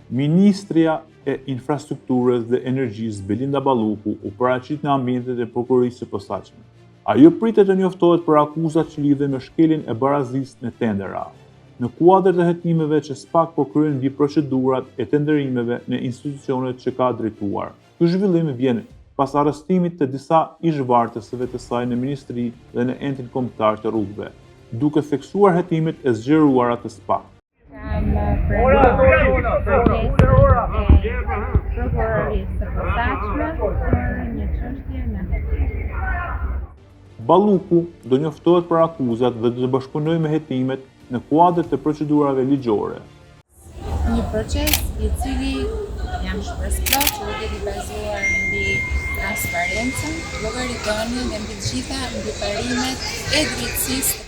Ministria e Infrastrukturës dhe Energjisë Belinda Balluku u paraqit në ambientet e prokurorisë së posaçme. Ajo pritet të njoftohet për akuzat që lidhen me shkeljen e barazisë në tendera, në kuadër të hetimeve që SPAK po kryen mbi procedurat e tenderimeve në institucionet që ka drejtuar. Ky zhvillim vjen pas arrestimit të disa ish-vartësve të saj në ministri dhe në Entin Kombëtar të Rrugëve, duke theksuar hetimet e zgjeruara të SPAK. Balluku do njoftohet për akuzat dhe do të bashkëpunojë me hetimet në kuadër të procedurave ligjore. Një proces I cili jam shpresë plot që do të jetë I bazuar mbi transparencën, llogaritënie dhe mbi të gjitha mbi parimet e drejtësisë